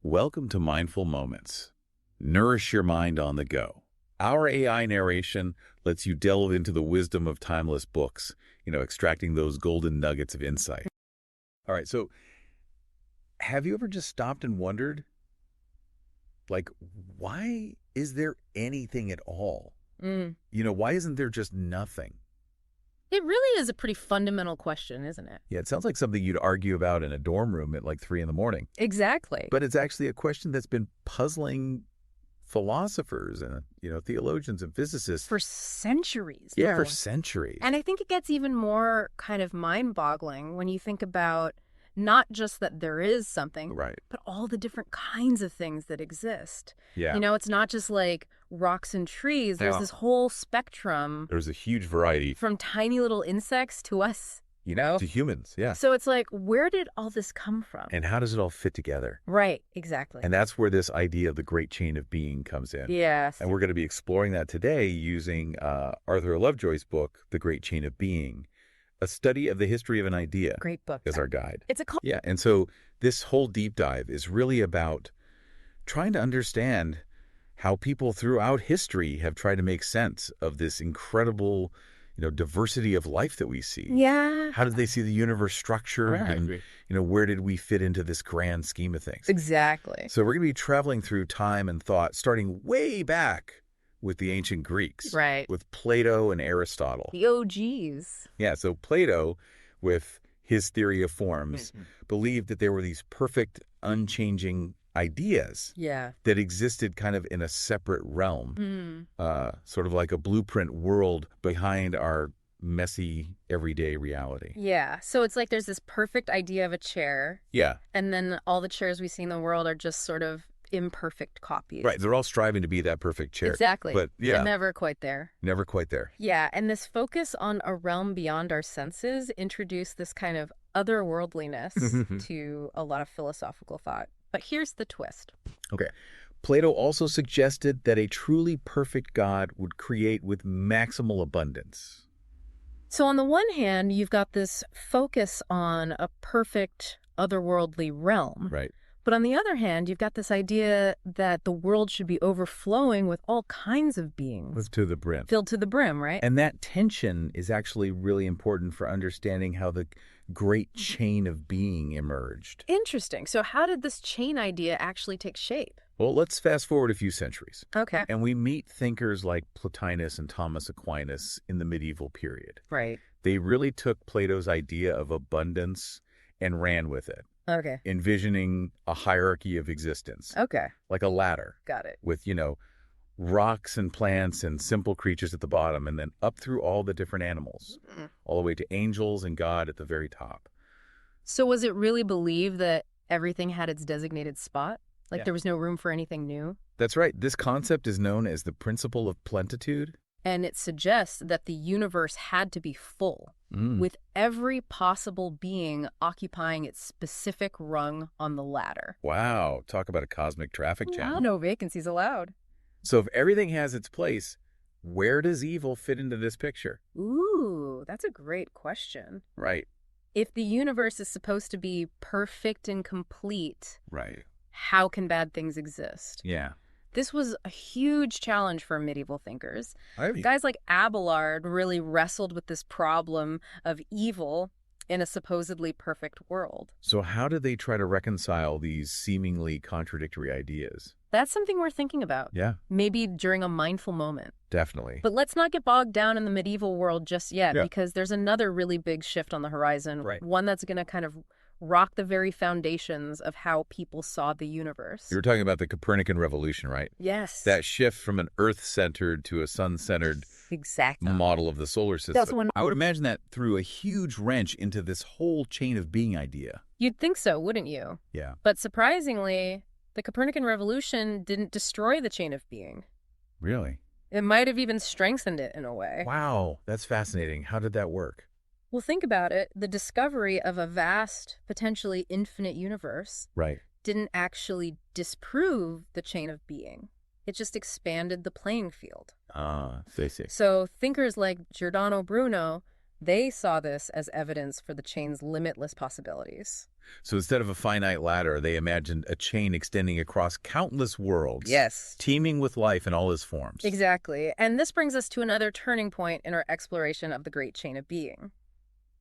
Welcome to Mindful Moments. Nourish your mind on the go. Our AI narration lets you delve into the wisdom of timeless books, extracting those golden nuggets of insight. All right, so have you ever just stopped and wondered, why is there anything at all? Why isn't there just nothing? It really is a pretty fundamental question, isn't it? Yeah, it sounds like something you'd argue about in a dorm room at 3 in the morning. Exactly. But it's actually a question that's been puzzling philosophers and, theologians and physicists. For centuries. Yeah, now. for centuries. And I think it gets even more kind of mind-boggling when you think about not just that there is something, Right. but all the different kinds of things that exist. Yeah. It's not just like rocks and trees. There's Yeah. this whole spectrum There's a huge variety. from tiny little insects to us, To humans, yeah. So it's like, where did all this come from? And how does it all fit together? Right, exactly. And that's where this idea of the great chain of being comes in. Yes. And we're going to be exploring that today using Arthur Lovejoy's book, The Great Chain of Being, a study of the history of an idea. Great book. As our guide. It's a Yeah, and so this whole deep dive is really about trying to understand how people throughout history have tried to make sense of this incredible, diversity of life that we see. Yeah. How did they see the universe structured? Right. And, where did we fit into this grand scheme of things? Exactly. So we're going to be traveling through time and thought, starting way back with the ancient Greeks. Right. With Plato and Aristotle. The OGs. Yeah, so Plato, with his theory of forms, believed that there were these perfect, unchanging ideas that existed kind of in a separate realm, sort of like a blueprint world behind our messy, everyday reality. Yeah, so it's like there's this perfect idea of a chair. Yeah. And then all the chairs we see in the world are just sort of imperfect copies. Right, they're all striving to be that perfect chair. Exactly. But yeah. They're never quite there. Never quite there. Yeah, and this focus on a realm beyond our senses introduced this kind of otherworldliness to a lot of philosophical thought. But here's the twist. Okay. Plato also suggested that a truly perfect God would create with maximal abundance. So on the one hand, you've got this focus on a perfect otherworldly realm. Right. But on the other hand, you've got this idea that the world should be overflowing with all kinds of beings. To the brim. Filled to the brim, right? And that tension is actually really important for understanding how the great chain of being emerged. Interesting. So how did this chain idea actually take shape? Well, let's fast forward a few centuries. Okay. And we meet thinkers like Plotinus and Thomas Aquinas in the medieval period. Right. They really took Plato's idea of abundance and ran with it. Okay. Envisioning a hierarchy of existence. Okay. Like a ladder. Got it. With, rocks and plants and simple creatures at the bottom, and then up through all the different animals, all the way to angels and God at the very top. So was it really believed that everything had its designated spot? There was no room for anything new? That's right. This concept is known as the principle of plenitude. And it suggests that the universe had to be full, with every possible being occupying its specific rung on the ladder. Wow. Talk about a cosmic traffic jam. No vacancies allowed. So if everything has its place, where does evil fit into this picture? Ooh, that's a great question. Right. If the universe is supposed to be perfect and complete, Right. how can bad things exist? Yeah. This was a huge challenge for medieval thinkers. I mean, Guys like Abelard really wrestled with this problem of evil in a supposedly perfect world. so how did they try to reconcile these seemingly contradictory ideas? That's something we're thinking about. Yeah, Maybe during a mindful moment. definitely. But let's not get bogged down in the medieval world just yet, Yeah. because there's another really big shift on the horizon. Right. One that's going to kind of rock the very foundations of how people saw the universe. You were talking about the Copernican revolution, right? Yes. That shift from an Earth-centered to a sun-centered exactly. model of the solar system. That's when I would imagine that threw a huge wrench into this whole chain of being idea. You'd think so, wouldn't you? Yeah. But surprisingly, the Copernican revolution didn't destroy the chain of being. Really? It might have even strengthened it in a way. Wow, that's fascinating. How did that work? Well, think about it. The discovery of a vast, potentially infinite universe Right. didn't actually disprove the chain of being. It just expanded the playing field. They see. So thinkers like Giordano Bruno They saw this as evidence for the chain's limitless possibilities. So instead of a finite ladder, they imagined a chain extending across countless worlds. Yes. Teeming with life in all its forms. Exactly. And this brings us to another turning point in our exploration of the great chain of being.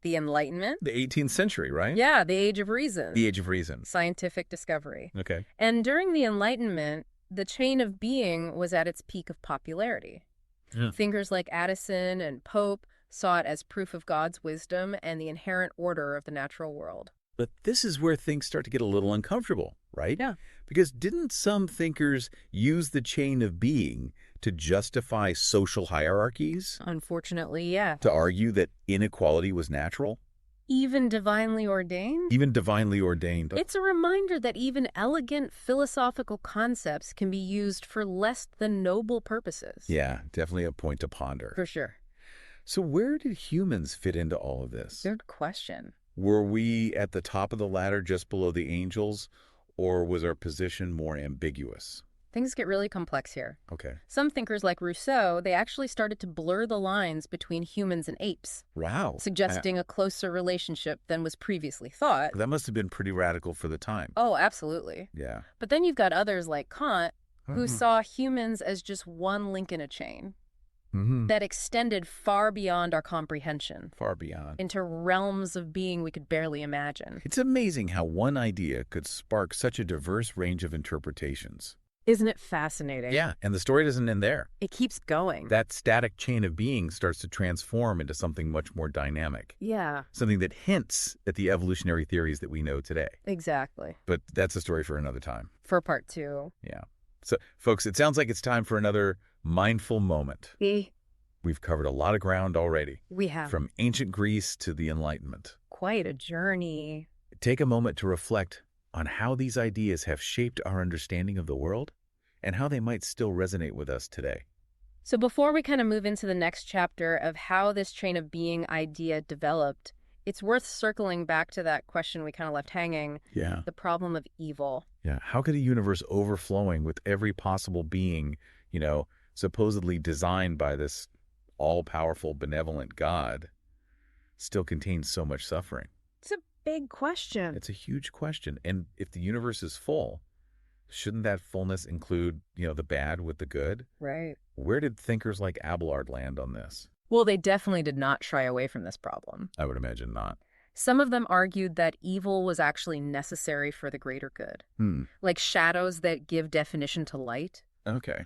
The Enlightenment. The 18th century, right? Yeah, the Age of Reason. The Age of Reason. Scientific discovery. Okay. And during the Enlightenment, the chain of being was at its peak of popularity. Yeah. Thinkers like Addison and Pope saw it as proof of God's wisdom and the inherent order of the natural world. But this is where things start to get a little uncomfortable, right? Yeah. Because didn't some thinkers use the chain of being to justify social hierarchies? Unfortunately, yeah. To argue that inequality was natural? Even divinely ordained? Even divinely ordained. It's a reminder that even elegant philosophical concepts can be used for less than noble purposes. Yeah, definitely a point to ponder. For sure. So where did humans fit into all of this? Good question. Were we at the top of the ladder just below the angels, or was our position more ambiguous? Things get really complex here. Okay. Some thinkers like Rousseau, they actually started to blur the lines between humans and apes. Wow. Suggesting a closer relationship than was previously thought. That must have been pretty radical for the time. Oh, absolutely. Yeah. But then you've got others like Kant, who saw humans as just one link in a chain that extended far beyond our comprehension. Far beyond. Into realms of being we could barely imagine. It's amazing how one idea could spark such a diverse range of interpretations. Isn't it fascinating? Yeah, and the story doesn't end there. It keeps going. That static chain of being starts to transform into something much more dynamic. Yeah. Something that hints at the evolutionary theories that we know today. Exactly. But that's a story for another time. For part 2. Yeah. So, folks, it sounds like it's time for another mindful moment. We've covered a lot of ground already. We have. From ancient Greece to the Enlightenment. Quite a journey. Take a moment to reflect on how these ideas have shaped our understanding of the world and how they might still resonate with us today. So before we kind of move into the next chapter of how this chain of being idea developed, it's worth circling back to that question we kind of left hanging. Yeah. The problem of evil. Yeah. How could a universe overflowing with every possible being, supposedly designed by this all-powerful, benevolent God, still contain so much suffering? It's a big question. It's a huge question. And if the universe is full, shouldn't that fullness include, the bad with the good? Right. Where did thinkers like Abelard land on this? Well, they definitely did not shy away from this problem. I would imagine not. Some of them argued that evil was actually necessary for the greater good. Like shadows that give definition to light. Okay.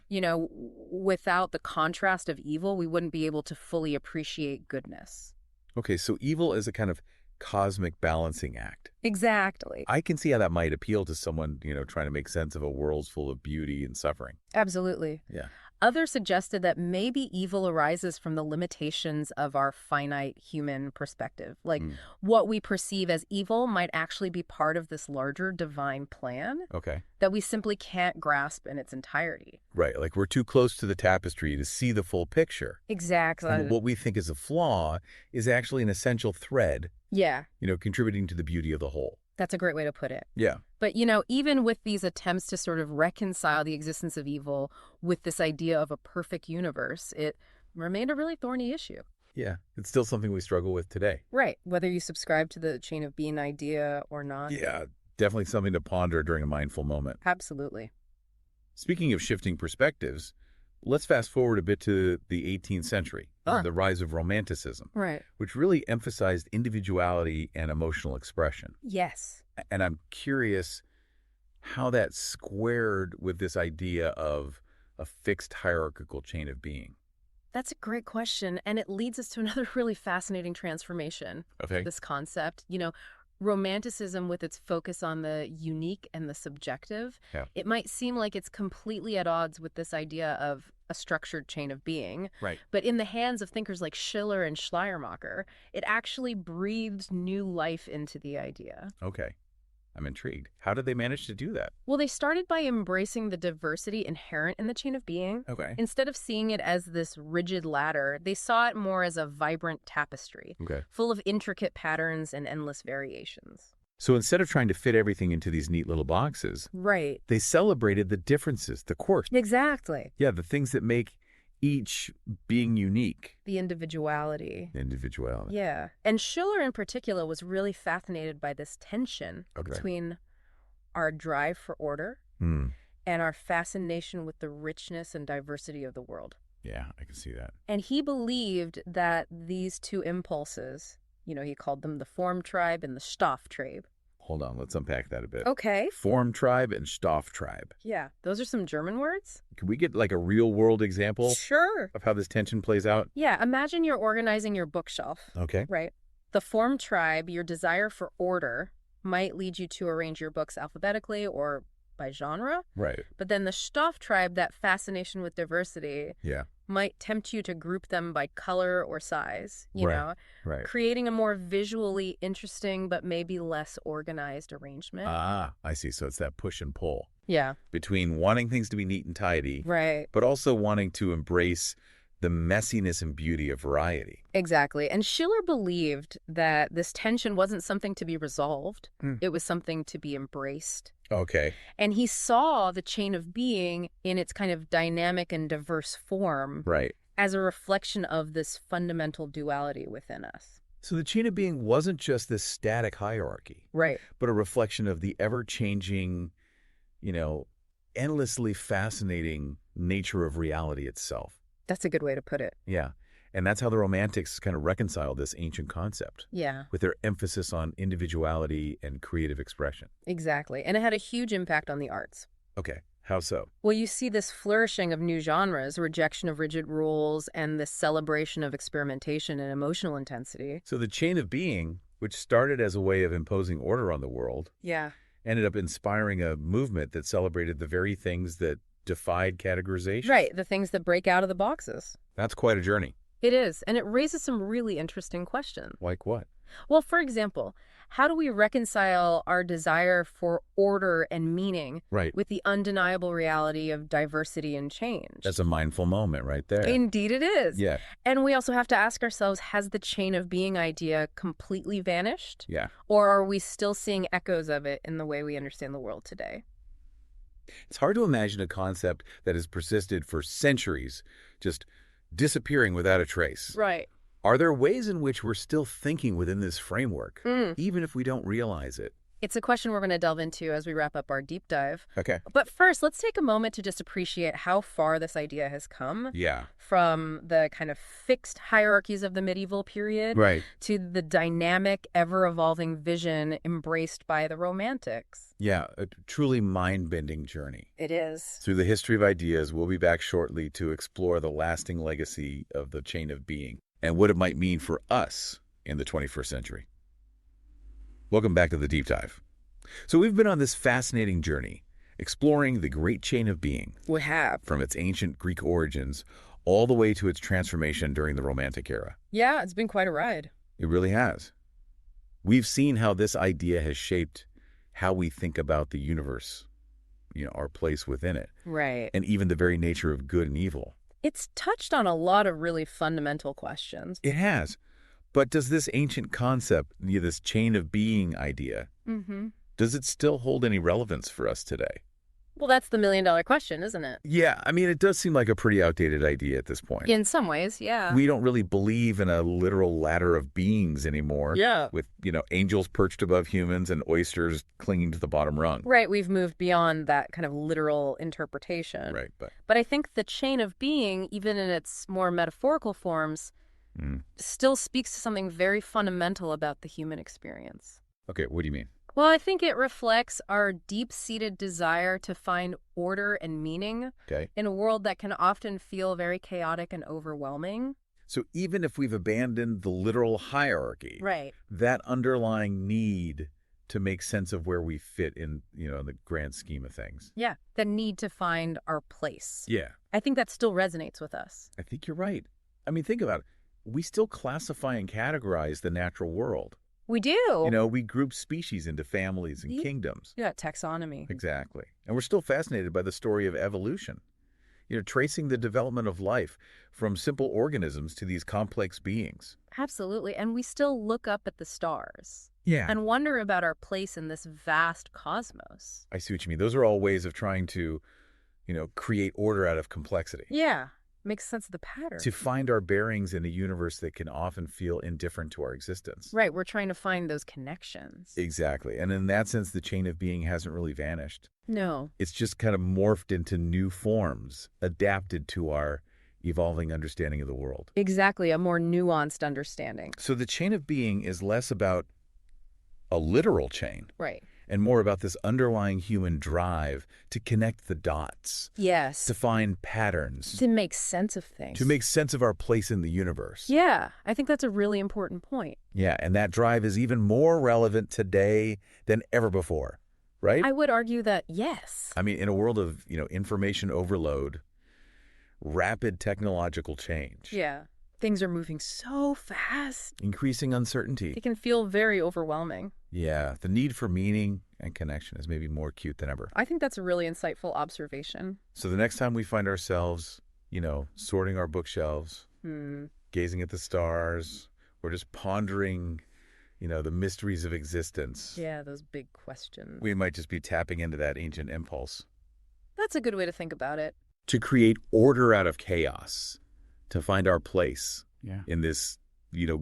Without the contrast of evil, we wouldn't be able to fully appreciate goodness. Okay, so evil is a kind of cosmic balancing act. Exactly. I can see how that might appeal to someone, trying to make sense of a world full of beauty and suffering. Absolutely. Yeah. Others suggested that maybe evil arises from the limitations of our finite human perspective. Like what we perceive as evil might actually be part of this larger divine plan. Okay. That we simply can't grasp in its entirety. Right. Like we're too close to the tapestry to see the full picture. Exactly. And what we think is a flaw is actually an essential thread. Yeah. Contributing to the beauty of the whole. That's a great way to put it. Yeah. But, even with these attempts to sort of reconcile the existence of evil with this idea of a perfect universe, it remained a really thorny issue. Yeah. It's still something we struggle with today. Right. Whether you subscribe to the chain of being idea or not. Yeah. Definitely something to ponder during a mindful moment. Absolutely. Speaking of shifting perspectives, let's fast forward a bit to the 18th century, the rise of Romanticism, right, which really emphasized individuality and emotional expression. Yes. And I'm curious how that squared with this idea of a fixed hierarchical chain of being. That's a great question, and it leads us to another really fascinating transformation of this concept. Romanticism, with its focus on the unique and the subjective, it might seem like it's completely at odds with this idea of a structured chain of being. Right. But in the hands of thinkers like Schiller and Schleiermacher, it actually breathed new life into the idea. Okay. I'm intrigued. How did they manage to do that? Well, they started by embracing the diversity inherent in the chain of being. Okay. Instead of seeing it as this rigid ladder, they saw it more as a vibrant tapestry, full of intricate patterns and endless variations. So instead of trying to fit everything into these neat little boxes, right, they celebrated the differences, the quirks. Exactly. Yeah, the things that make each being unique. The individuality. Individuality. Yeah. And Schiller in particular was really fascinated by this tension between our drive for order and our fascination with the richness and diversity of the world. Yeah, I can see that. And he believed that these two impulses, he called them the form tribe and the Stoff tribe. Hold on, let's unpack that a bit. Okay. Form tribe and Stoff tribe. Yeah, those are some German words. Can we get like a real world example? Sure. Of how this tension plays out? Yeah, imagine you're organizing your bookshelf. Okay. Right. The form tribe, your desire for order, might lead you to arrange your books alphabetically or by genre. Right. But then the Stoff tribe, that fascination with diversity, might tempt you to group them by color or size, you know, creating a more visually interesting but maybe less organized arrangement. Ah, I see. So it's that push and pull. Yeah. Between wanting things to be neat and tidy, but also wanting to embrace the messiness and beauty of variety. Exactly. And Schiller believed that this tension wasn't something to be resolved. It was something to be embraced. Okay. And he saw the chain of being in its kind of dynamic and diverse form as a reflection of this fundamental duality within us. So the chain of being wasn't just this static hierarchy, but a reflection of the ever-changing, endlessly fascinating nature of reality itself. That's a good way to put it. Yeah. And that's how the Romantics kind of reconciled this ancient concept. Yeah. With their emphasis on individuality and creative expression. Exactly. And it had a huge impact on the arts. Okay. How so? Well, you see this flourishing of new genres, rejection of rigid rules, and this celebration of experimentation and emotional intensity. So the chain of being, which started as a way of imposing order on the world, ended up inspiring a movement that celebrated the very things that defied categorization. Right, the things that break out of the boxes. That's quite a journey. It is, and it raises some really interesting questions. Like what? Well, for example, how do we reconcile our desire for order and meaning with the undeniable reality of diversity and change? That's a mindful moment right there. Indeed it is. Yeah. And we also have to ask ourselves, has the chain of being idea completely vanished? Yeah. Or are we still seeing echoes of it in the way we understand the world today? It's hard to imagine a concept that has persisted for centuries, just disappearing without a trace. Right. Are there ways in which we're still thinking within this framework, even if we don't realize it? It's a question we're going to delve into as we wrap up our deep dive. Okay. But first, let's take a moment to just appreciate how far this idea has come. Yeah. From the kind of fixed hierarchies of the medieval period to the dynamic, ever-evolving vision embraced by the Romantics. Yeah, a truly mind-bending journey. It is. Through the history of ideas, we'll be back shortly to explore the lasting legacy of the chain of being and what it might mean for us in the 21st century. Welcome back to the Deep Dive. So we've been on this fascinating journey, exploring the great chain of being. We have. From its ancient Greek origins all the way to its transformation during the Romantic era. Yeah, it's been quite a ride. It really has. We've seen how this idea has shaped how we think about the universe, our place within it. Right. And even the very nature of good and evil. It's touched on a lot of really fundamental questions. It has. But does this ancient concept, this chain of being idea, does it still hold any relevance for us today? Well, that's the million-dollar question, isn't it? Yeah, I mean, it does seem like a pretty outdated idea at this point. In some ways, yeah. We don't really believe in a literal ladder of beings anymore. Yeah. With, angels perched above humans and oysters clinging to the bottom rung. Right, we've moved beyond that kind of literal interpretation. Right, but I think the chain of being, even in its more metaphorical forms, still speaks to something very fundamental about the human experience. Okay, what do you mean? Well, I think it reflects our deep-seated desire to find order and meaning in a world that can often feel very chaotic and overwhelming. So even if we've abandoned the literal hierarchy, that underlying need to make sense of where we fit in, in the grand scheme of things. Yeah, the need to find our place. Yeah. I think that still resonates with us. I think you're right. I mean, think about it. We still classify and categorize the natural world. We do. We group species into families and kingdoms. Yeah, taxonomy. Exactly. And we're still fascinated by the story of evolution. Tracing the development of life from simple organisms to these complex beings. Absolutely. And we still look up at the stars. Yeah. And wonder about our place in this vast cosmos. I see what you mean. Those are all ways of trying to, create order out of complexity. Yeah. Makes sense of the pattern. To find our bearings in a universe that can often feel indifferent to our existence. Right, we're trying to find those connections. Exactly. And in that sense, the chain of being hasn't really vanished. No. It's just kind of morphed into new forms, adapted to our evolving understanding of the world. Exactly, a more nuanced understanding. So the chain of being is less about a literal chain. Right. And more about this underlying human drive to connect the dots. Yes. To find patterns. To make sense of things. To make sense of our place in the universe. Yeah, I think that's a really important point. Yeah, and that drive is even more relevant today than ever before, right? I would argue that yes. I mean, in a world of, information overload, rapid technological change. Yeah. Things are moving so fast. Increasing uncertainty. It can feel very overwhelming. Yeah, the need for meaning and connection is maybe more acute than ever. I think that's a really insightful observation. So the next time we find ourselves, sorting our bookshelves, gazing at the stars, or just pondering, the mysteries of existence. Yeah, those big questions. We might just be tapping into that ancient impulse. That's a good way to think about it. To create order out of chaos. To find our place in this,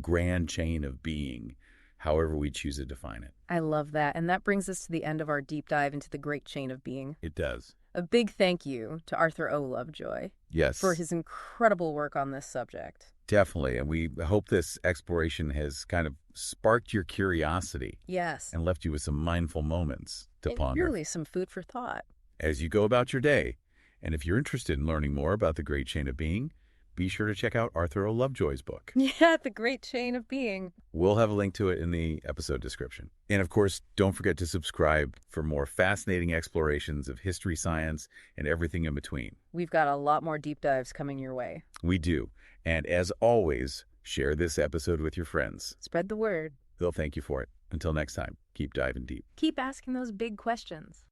grand chain of being, however we choose to define it. I love that. And that brings us to the end of our deep dive into the great chain of being. It does. A big thank you to Arthur O. Lovejoy. Yes. For his incredible work on this subject. Definitely. And we hope this exploration has kind of sparked your curiosity. Yes. And left you with some mindful moments to ponder. Really some food for thought. As you go about your day. And if you're interested in learning more about the great chain of being, be sure to check out Arthur O. Lovejoy's book. Yeah, The Great Chain of Being. We'll have a link to it in the episode description. And of course, don't forget to subscribe for more fascinating explorations of history, science, and everything in between. We've got a lot more deep dives coming your way. We do. And as always, share this episode with your friends. Spread the word. They'll thank you for it. Until next time, keep diving deep. Keep asking those big questions.